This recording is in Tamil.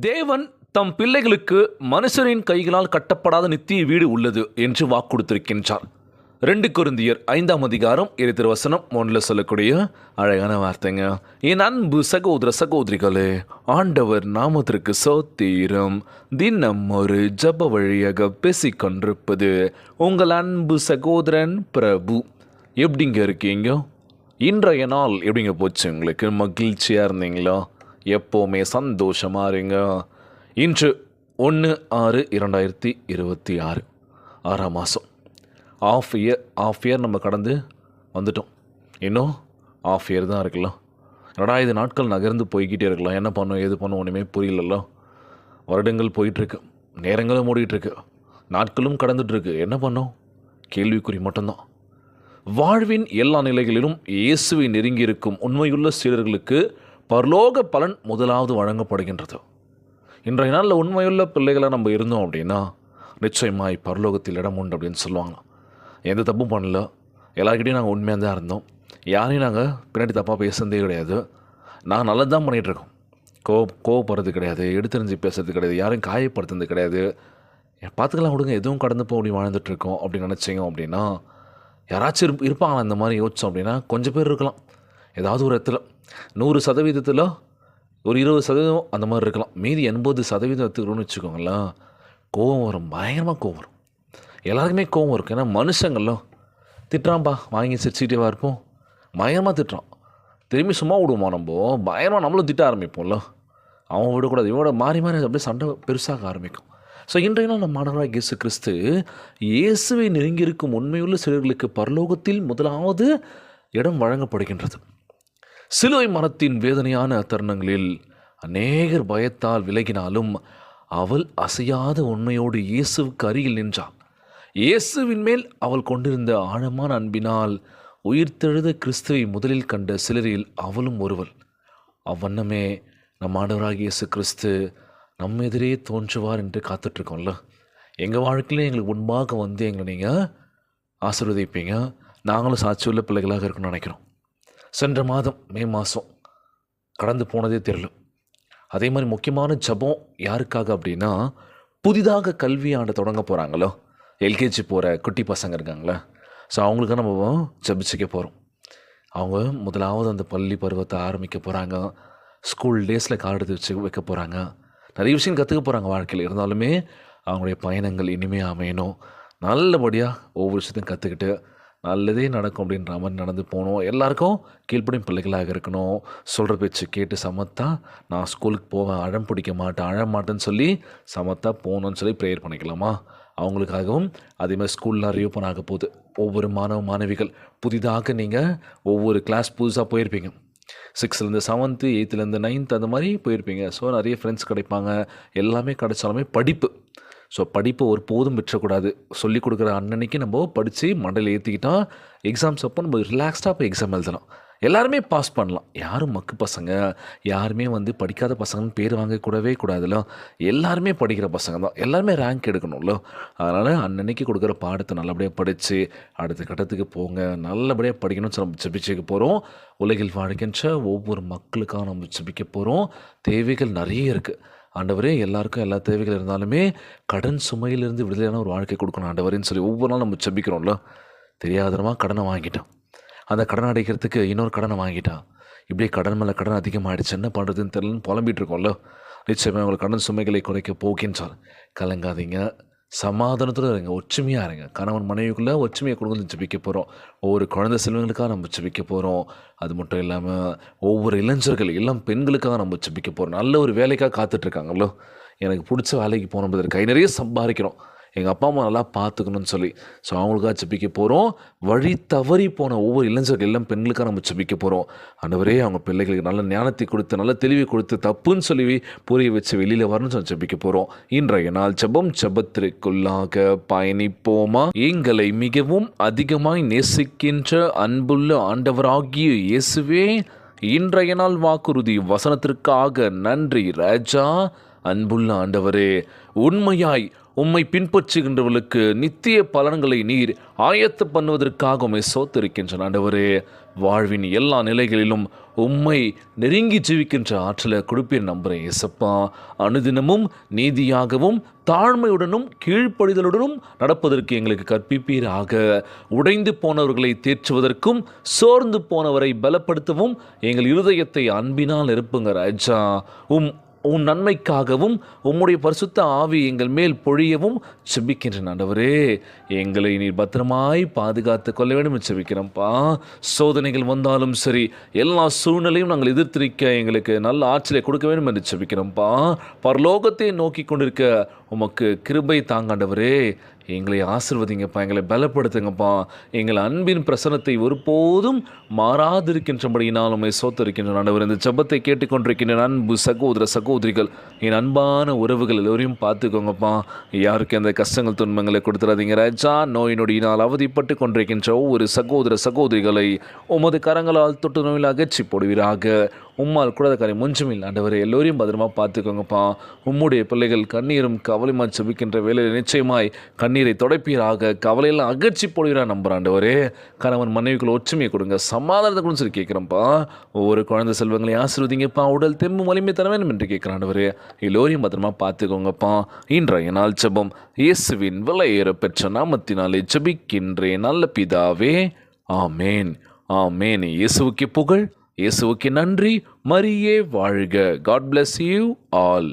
தேவன் தம் பிள்ளைகளுக்கு மனுஷரின் கைகளால் கட்டப்படாத நித்திய வீடு உள்ளது என்று வாக்கு கொடுத்திருக்கின்றார். 2 கொரிந்தியர் 5ஆம் அதிகாரம் 7 வசனம் 1 சொல்லக்கூடிய அழகான வார்த்தைங்க. என் அன்பு சகோதர சகோதரிகளே, ஆண்டவர் நாமத்திற்கு சோத்திரம். தினம் ஒரு ஜப வழியாக பேசிக்கொண்டிருப்பது உங்கள் அன்பு சகோதரன் பிரபு. எப்படிங்க இருக்கீங்க? இன்றைய நாள் எப்படிங்க போச்சு? உங்களுக்கு மகிழ்ச்சியாக இருந்தீங்களா? எப்போவுமே சந்தோஷமாக இருங்க. இன்று 1/6/2026 6ஆம் மாதம். ஆஃப் இயர் நம்ம கடந்து வந்துட்டோம். இன்னும் ஆஃப் இயர் தான் இருக்கலாம். என்னடா இது நாட்கள் நகர்ந்து போய்கிட்டே இருக்கலாம். என்ன பண்ணோம் ஏது பண்ணோம் ஒன்றுமே புரியலല്ലോ. வருடங்கள் போயிட்டுருக்கு, நேரங்களும் மூடிட்டுருக்கு, நாட்களும் கடந்துட்டுருக்கு. என்ன பண்ணோம்? கேள்விக்குறி மட்டும்தான். வாழ்வின் எல்லா நிலைகளிலும் இயேசுவை நெருங்கியிருக்கும் உண்மையுள்ள சீடர்களுக்கு பரலோக பலன் முதலாவது வழங்கப்படுகின்றது. இன்றைய நாளில் உண்மையுள்ள பிள்ளைகளை நம்ம இருந்தோம் அப்படின்னா நிச்சயமாய் பரலோகத்தில் இடம் உண்டு அப்படின்னு சொல்லுவாங்க. எந்த தப்பும் பண்ணல, எல்லாருக்கிட்டையும் நாங்கள் உண்மையாக தான் இருந்தோம். யாரையும் நாங்கள் பின்னாடி தப்பாக பேசுறதே கிடையாது. நாங்கள் நல்லது தான் பண்ணிகிட்ருக்கோம். கோவப்படுறது கிடையாது, எடுத்தறிஞ்சு பேசுறது கிடையாது, யாரையும் காயப்படுத்துறது கிடையாது. பார்த்துக்கலாம் விடுங்க, எதுவும் கடந்து போய் அப்படி வாழ்ந்துட்டுருக்கோம் அப்படின்னு நினச்சிங்க அப்படின்னா யாராச்சும் இருப்பாங்களா இந்த மாதிரி யோசித்தோம் அப்படின்னா கொஞ்சம் பேர் இருக்கலாம். ஏதாவது ஒரு இடத்துல 100% ஒரு 20% அந்த மாதிரி இருக்கலாம். மீதி 80% எடுத்துக்கிறோன்னு வச்சுக்கோங்களேன். கோவம் வரும், பயங்கரமாக கோவம் வரும். எல்லாருக்குமே கோவம் இருக்கும். ஏன்னா மனுஷங்கள்லாம் திட்டுறான்பா, வாங்கி சிரிச்சிக்கிட்டேவா இருப்போம். பயங்கரமாக திட்டுறான், திரும்பி சும்மா விடுவோமா நம்ம? பயங்கரமாக நம்மளும் திட்ட ஆரம்பிப்போம்ல. அவன் விடக்கூடாது, இவனோட மாறி மாறி அப்படியே சண்டை பெருசாக ஆரம்பிக்கும். ஸோ இன்றைய நாள் நம்ம ஆண்டவராகிய இயேசு கிறிஸ்து இயேசுவை நெருங்கியிருக்கும் உண்மையுள்ள சிலர்களுக்கு பரலோகத்தில் முதலாவது இடம் வழங்கப்படுகின்றது. சிலுவை மரத்தின் வேதனையான தருணங்களில் அநேகர் பயத்தால் விலகினாலும் அவள் அசையாத உண்மையோடு இயேசுவுக்கு அருகில் நின்றாள். இயேசுவின் மேல் அவள் கொண்டிருந்த ஆழமான அன்பினால் உயிர்த்தெழுத கிறிஸ்துவை முதலில் கண்ட சிலரில் அவளும் ஒருவள். அவ்வண்ணமே நம் ஆண்டவராகிய இயேசு கிறிஸ்து நம்ம எதிரே தோன்றுவார் என்று காத்துட்ருக்கோம்ல. எங்கள் வாழ்க்கையிலே எங்களுக்கு முன்பாக வந்து எங்களை நீங்கள் ஆசீர்வதிப்பீங்க. நாங்களும் சாட்சியுள்ள பிள்ளைகளாக இருக்கணும்னு நினைக்கிறோம். சென்ற மாதம் மே மாதம் கடந்து போனதே தெரியல. அதே மாதிரி முக்கியமான ஜபம் யாருக்காக அப்படின்னா, புதிதாக கல்வி ஆண்டு தொடங்க போகிறாங்களோ, எல்கேஜி போகிற குட்டி பசங்க இருக்காங்களே, ஸோ அவங்களுக்காக நம்ம ஜபிச்சிக்க போகிறோம். அவங்க முதலாவது அந்த பள்ளி பருவத்தை ஆரம்பிக்க போகிறாங்க. ஸ்கூல் டேஸில் கால் எடுத்து வச்சு வைக்க போகிறாங்க. நிறைய விஷயம் கற்றுக்க போகிறாங்க வாழ்க்கையில். இருந்தாலுமே அவங்களுடைய பயணங்கள் இனிமேல் அமையணும். நல்லபடியாக ஒவ்வொரு விஷயத்தையும் கற்றுக்கிட்டு நல்லதே நடக்கும் அப்படின்ற மாதிரி நடந்து போகணும். எல்லாருக்கும் கீழ்ப்படியும் பிள்ளைகளாக இருக்கணும். சொல்கிற பேச்சு கேட்டு சமத்தா நான் ஸ்கூலுக்கு போவேன், அழம் பிடிக்க மாட்டேன், அழமாட்டேன்னு சொல்லி சமத்தா போகணுன்னு சொல்லி ப்ரேயர் பண்ணிக்கலாமா? அவங்களுக்காகவும் அதேமாதிரி ஸ்கூல்லாம் ரீஓப்பன் ஆக போகுது. ஒவ்வொரு மாணவிகள் புதிதாக நீங்கள் ஒவ்வொரு கிளாஸ் புதுசாக போயிருப்பீங்க. 6th 7th 8th 9th அந்த மாதிரி போயிருப்பீங்க. ஸோ நிறைய ஃப்ரெண்ட்ஸ் கிடைப்பாங்க. எல்லாமே கிடைச்சாலுமே படிப்பு, ஸோ படிப்பை ஒரு போதும் விட்டுறக்கூடாது. சொல்லிக் கொடுக்குற அன்னன்னைக்கு நம்ம படித்து மண்டையில் ஏற்றிக்கிட்டால் எக்ஸாம்ஸ் அப்போ நம்ம ரிலாக்ஸ்டாக போய் எக்ஸாம் எழுதலாம். எல்லாருமே பாஸ் பண்ணலாம். யாரும் மக்கு பசங்க, யாருமே படிக்காத பசங்கன்னு பேர் வாங்கக்கூடவே கூடாதுல்ல. எல்லாருமே படிக்கிற பசங்க தான். எல்லாருமே ரேங்க் எடுக்கணும்ல. அதனால் அன்னன்னைக்கு கொடுக்குற பாடத்தை நல்லபடியாக படித்து அடுத்த கட்டத்துக்கு போங்க. நல்லபடியாக படிக்கணும்னு நம்ம ஜெபிச்சுக்க போகிறோம். உலகில் வாழ்கின்ற ஒவ்வொரு மக்களுக்காக நம்ம ஜெபிக்க போகிறோம். தேவைகள் நிறைய இருக்குது. ஆண்டவரே, எல்லாருக்கும் எல்லா தேவைகள் இருந்தாலுமே கடன் சுமையிலிருந்து விடுதலையான ஒரு வாழ்க்கை கொடுக்கணும் ஆண்டவரேன்னு சொல்லி ஒவ்வொரு நாளும் நம்ம ஜெபிக்கிறோம்ல. தெரியாதனமாக கடனை வாங்கிட்டோம், அந்த கடனை அடைக்கிறதுக்கு இன்னொரு கடனை வாங்கிட்டான், இப்படியே கடன் மேலே கடன் அதிகமாகிடுச்சு, என்ன பண்ணுறதுன்னு தெரியலன்னு புலம்பிகிட்டு இருக்கோம்ல. நிச்சயமாக உங்களை கடன் சுமைகளை குறைக்க போகின்றார். கலங்காதீங்க, சமாதானத்தில் இருங்க, ஒற்றுமையாக இருங்க. கணவன் மனைவிக்குள்ளே ஒற்றுமையை கொடுத்து ஜெபிக்க போகிறோம். ஒவ்வொரு குழந்தை செல்வங்களுக்காக நம்ம ஜெபிக்க போகிறோம். அது மட்டும் இல்லாமல் ஒவ்வொரு இளைஞர்கள், இளம் பெண்களுக்காக நம்ம ஜெபிக்க போகிறோம். நல்ல ஒரு வேலைக்காக காத்துட்ருக்காங்களோ, எனக்கு பிடிச்ச வேலைக்கு போகணும், கை நிறைய சம்பாதிக்கிறோம், எங்கள் அப்பா அம்மா நல்லா பார்த்துக்கணும்னு சொல்லி, ஸோ அவங்களுக்காக ஜெபிக்க போகிறோம். வழி தவறி போன ஒவ்வொரு இளைஞர்கள், எல்லாம் பெண்களுக்காக நம்ம ஜெபிக்க போகிறோம். ஆண்டவரே, அவங்க பிள்ளைகளுக்கு நல்ல ஞானத்தை கொடுத்து, நல்ல தெளிவை கொடுத்து, தப்புன்னு சொல்லி புரிய வச்சு வெளியில் வரணும்னு சொல்லி ஜெபிக்க போகிறோம். இன்றைய நாள் ஜெபத்திற்குள்ளாக பயணிப்போமா? எங்களை மிகவும் அதிகமாய் நேசிக்கின்ற அன்புள்ள ஆண்டவராகிய இயேசுவே, இன்றைய நாள் வாக்குறுதி வசனத்திற்காக நன்றி ராஜா. அன்புள்ள ஆண்டவரே, உண்மையாய் உம்மை பின்பற்றுகின்றவர்களுக்கு நித்திய பலன்களை நீர் ஆயத்த பண்ணுவதற்காக உம்மை சோத்திருக்கின்ற ஆண்டவரே, வாழ்வின் எல்லா நிலைகளிலும் உம்மை நெருங்கி ஜீவிக்கின்ற ஆற்றலை கொடுப்பேன் நம்புகிறேன் ஏசப்பா. அனுதினமும் நீதியாகவும் தாழ்மையுடனும் கீழ்ப்படிதலுடனும் நடப்பதற்கு எங்களுக்கு கற்பிப்பீராக. உடைந்து போனவர்களை தேற்றுவதற்கும் சோர்ந்து போனவரை பலப்படுத்தவும் எங்கள் இருதயத்தை அன்பினால் நிரப்புங்க ராஜா. உன் நன்மைக்காகவும் உம்முடைய பரிசுத்த ஆவி எங்கள் மேல் பொழியவும் செபிக்கின்றேன் ஆண்டவரே. எங்களை நீர் பத்திரமாய் பாதுகாத்து கொள்ள வேண்டும் என்று செபிக்கிறோம்ப்பா. சோதனைகள் வந்தாலும் சரி, எல்லா சூழ்நிலையும் நாங்கள் எதிர்த்திருக்க எங்களுக்கு நல்ல ஆற்றலை கொடுக்க வேண்டும் என்று செபிக்கிறோம்ப்பா. பரலோகத்தை நோக்கி கொண்டிருக்க உமக்கு கிருபை தாங்காண்டவரே. எங்களை ஆசிர்வதிங்கப்பா, எங்களை பலப்படுத்துங்கப்பா. எங்கள் அன்பின் பிரசனத்தை ஒருபோதும் மாறாதிருக்கின்றபடியினால் உம்மை சோத்தரிக்கின்ற ஆண்டவர். இந்த ஜெபத்தை கேட்டுக்கொண்டிருக்கின்ற அன்பு சகோதர சகோதரிகள், என் அன்பான உறவுகள் எல்லோரையும் பார்த்துக்கோங்கப்பா. யாருக்கு அந்த கஷ்டங்கள் துன்பங்களை கொடுத்துடாதீங்க ராஜா. நோய் நொடியினால் அவதிப்பட்டு கொண்டிருக்கின்ற ஒவ்வொரு சகோதர சகோதரிகளை உமது கரங்களால் தொட்டு நோயில் அகற்றி போடுவீராக. உம்மால் கூடாத காரியம் ஒன்றுமில்லை ஆண்டவரே. எல்லோரையும் பத்திரமா பார்த்துக்கோங்கப்பா. உம்முடைய பிள்ளைகள் கண்ணீரும் கவலையுமா செபிக்கின்ற வேலையில் நிச்சயமாய் கண்ணீரை துடைப்பீராக. கவலையெல்லாம் அகற்றி போடுகிறார் நம்புறாண்டவரே. கணவன் மனைவிக்குள் ஒற்றுமையை கொடுங்க, சமாதானத்தை கொடுன்னு சொல்லி கேட்குறேன்ப்பா. ஒவ்வொரு குழந்தை செல்வங்களையும் ஆசீர்வதிங்கப்பா. உடல் தெம்பு வலிமை தர வேண்டும் என்று கேட்குறாண்டவரே. எல்லோரையும் பத்திரமா பார்த்துக்கோங்கப்பா. இன்றைய நாள் ஜெபம் இயேசுவின் விலையேற பெற்ற நாமத்தினாலே ஜெபிக்கின்றேன் நல்ல பிதாவே, ஆமேன் ஆமேன். இயேசுவுக்கு புகழ், இயேசுவுக்கு நன்றி. மரியே வாழ்க. God bless you all.